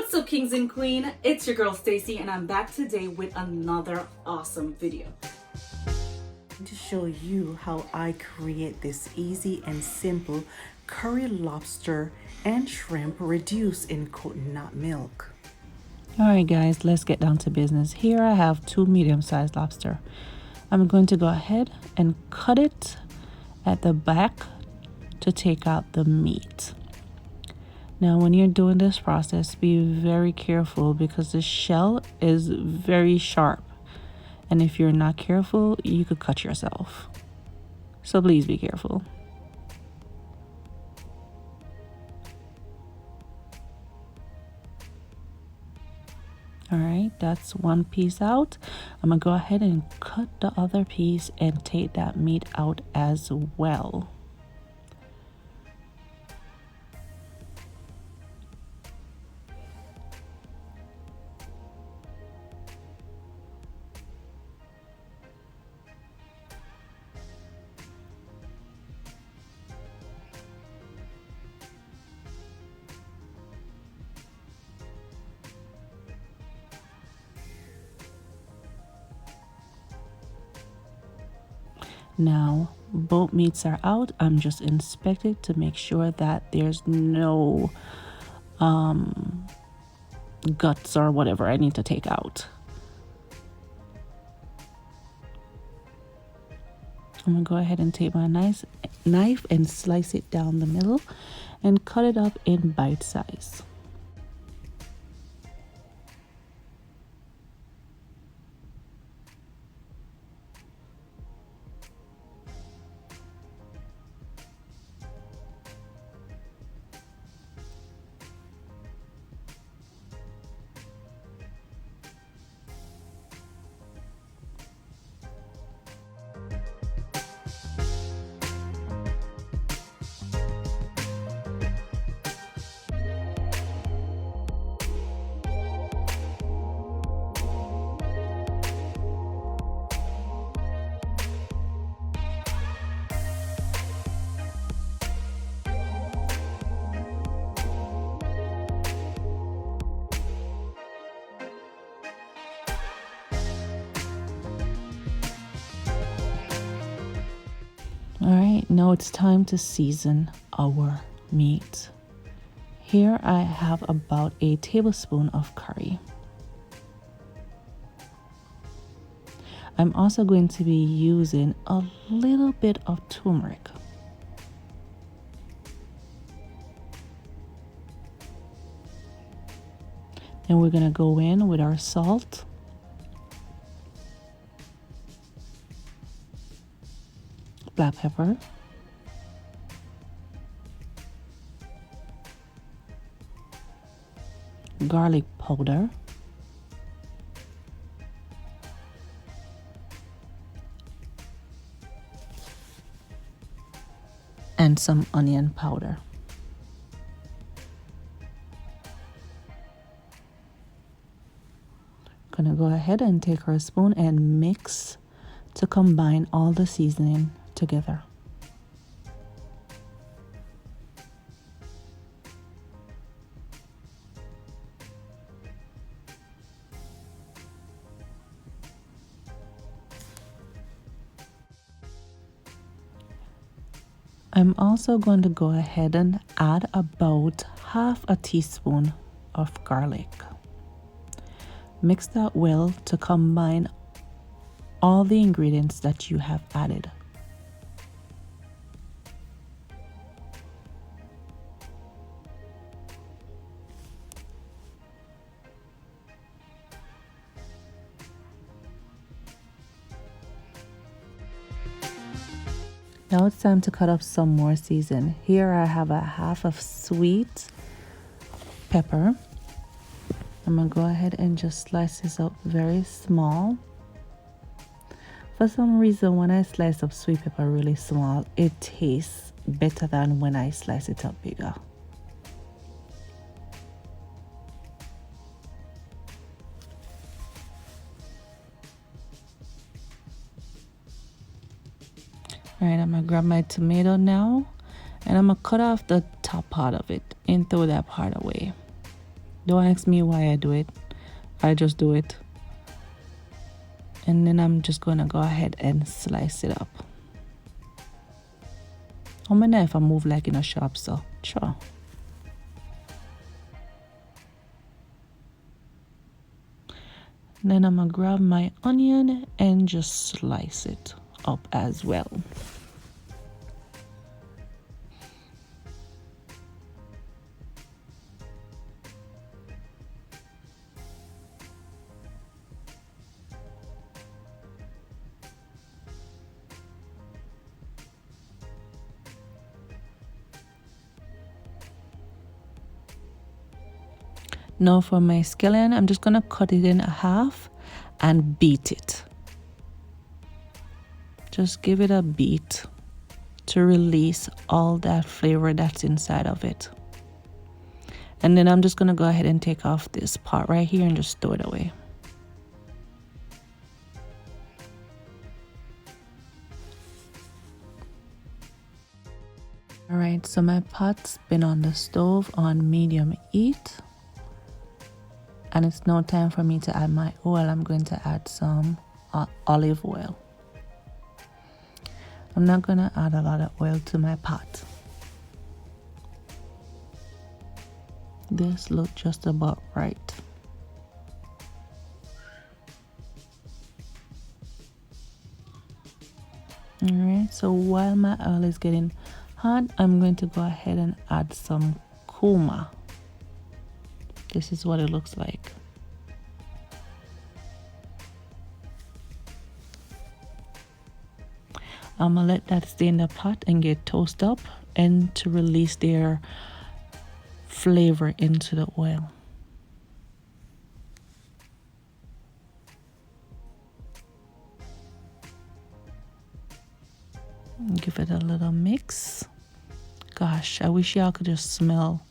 What's up, kings and queen? It's your girl Stacy, and I'm back today with another awesome video To show you how I create this easy and simple curry lobster and shrimp reduced in coconut milk. Alright guys, let's get down to business. Here I have 2 medium-sized lobster. I'm going to go ahead and cut it at the back to take out the meat. Now when you're doing this process, be very careful because the shell is very sharp. And if you're not careful, you could cut yourself. So please be careful. Alright, that's one piece out. I'm gonna go ahead and cut the other piece and take that meat out as well. Now both meats are out. I'm just inspecting to make sure that there's no guts or whatever I need to take out. I'm gonna go ahead and take my nice knife and slice it down the middle and cut it up in bite size. Alright, now it's time to season our meat. Here I have about a tablespoon of curry. I'm also going to be using a little bit of turmeric. And we're going to go in with our salt. Black pepper, garlic powder, and some onion powder. Gonna go ahead and take our spoon and mix to combine all the seasoning together. I'm also going to go ahead and add about half a teaspoon of garlic. Mix that well to combine all the ingredients that you have added. Now it's time to cut up some more season. Here I have a half of sweet pepper. I'm gonna go ahead and just slice this up very small. For some reason, when I slice up sweet pepper really small, it tastes better than when I slice it up bigger. All right, I'm gonna grab my tomato now, and I'm gonna cut off the top part of it and throw that part away. Don't ask me why I do it. I just do it. And then I'm just gonna go ahead and slice it up. Oh, my knife I move like in a shop, so sure. Then I'm gonna grab my onion and just slice it up as well. Now for my scallion, I'm just gonna cut it in half and beat it. Just give it a beat to release all that flavor that's inside of it. And then I'm just gonna go ahead and take off this part right here and just throw it away. Alright, so my pot's been on the stove on medium heat. And it's now time for me to add my oil. I'm going to add some olive oil. I'm not going to add a lot of oil to my pot. This looks just about right. Alright, so while my oil is getting hot, I'm going to go ahead and add some kurma. This is what it looks like. I'm gonna let that stay in the pot and get toasted up and to release their flavor into the oil. Give it a little mix. Gosh, I wish y'all could just smell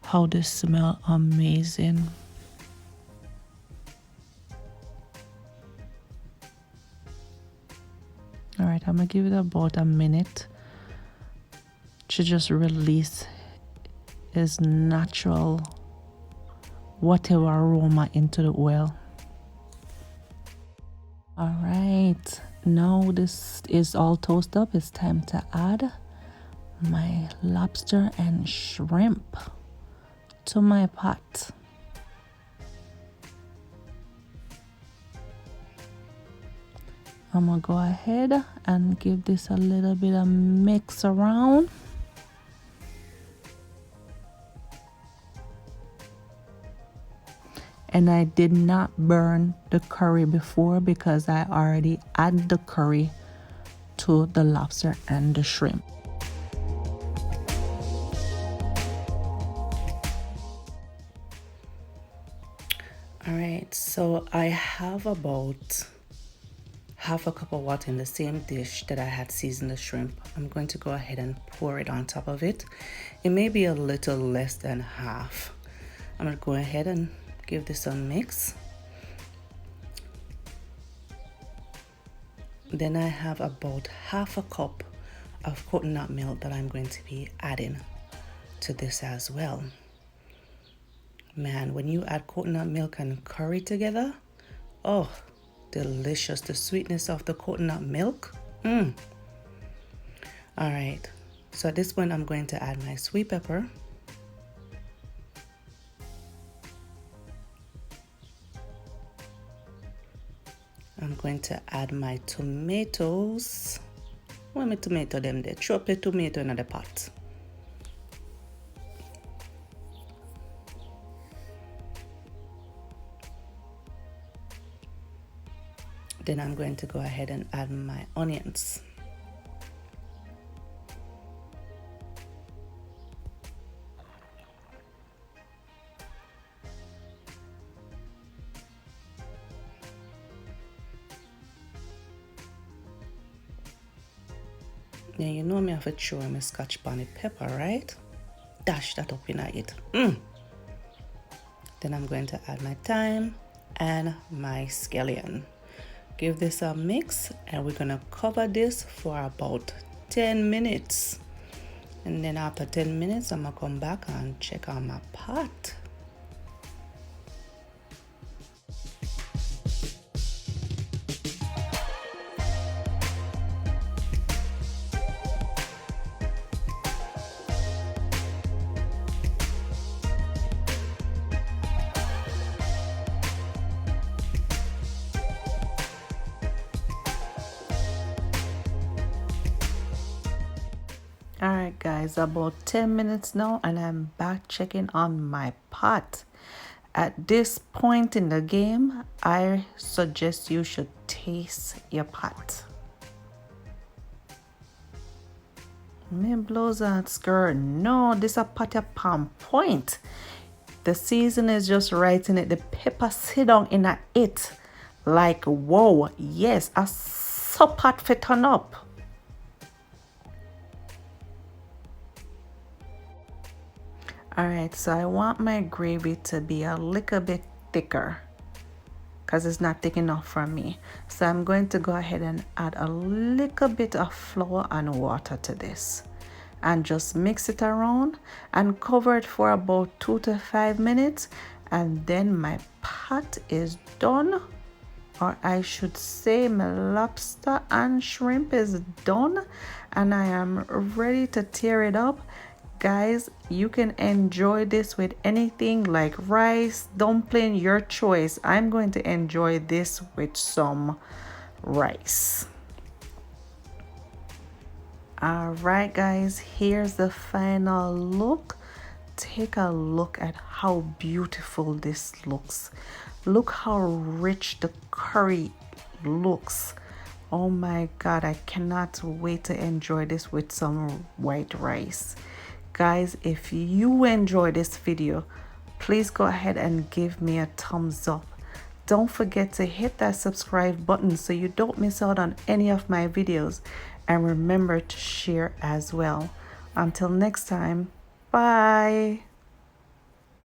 how this smells amazing. All right, I'm gonna give it about a minute to just release its natural whatever aroma into the oil. All right, now this is all toasted up. It's time to add my lobster and shrimp to my pot. I'm gonna go ahead and give this a little bit of mix around. And I did not burn the curry before because I already added the curry to the lobster and the shrimp. All right, so I have about half a cup of water in the same dish that I had seasoned the shrimp. I'm going to go ahead and pour it on top of it. It may be a little less than half. I'm going to go ahead and give this a mix. Then I have about half a cup of coconut milk that I'm going to be adding to this as well. Man, when you add coconut milk and curry together, oh, delicious. The sweetness of the coconut milk. All right, so at this point I'm going to add my sweet pepper. I'm going to add my tomatoes. Where my tomato them there? Chop the tomato in the pot. Then I'm going to go ahead and add my onions. Now you know me have to throw my scotch bonnet pepper, right? Dash that up in it. Then I'm going to add my thyme and my scallion. Give this a mix and we're gonna cover this for about 10 minutes. And then after 10 minutes, I'm gonna come back and check on my pot. guys, about 10 minutes now, and I'm back checking on my pot. At this point in the game, I suggest you should taste your pot. Me blows out skirt. No, this a pot of palm point. The season is just right in it. The pepper sit down in it. Like, whoa, yes, a so pot fit turn up. Alright, so I want my gravy to be a little bit thicker because it's not thick enough for me. So I'm going to go ahead and add a little bit of flour and water to this and just mix it around and cover it for about 2 to 5 minutes, and then my pot is done, or I should say my lobster and shrimp is done, and I am ready to tear it up. Guys, you can enjoy this with anything like rice, dumpling, your choice. I'm going to enjoy this with some rice. All right, guys, here's the final look. Take a look at how beautiful this looks. Look how rich the curry looks. Oh my God, I cannot wait to enjoy this with some white rice. Guys, if you enjoy this video, please go ahead and give me a thumbs up. Don't forget to hit that subscribe button so you don't miss out on any of my videos, and remember to share as well. Until next time, bye.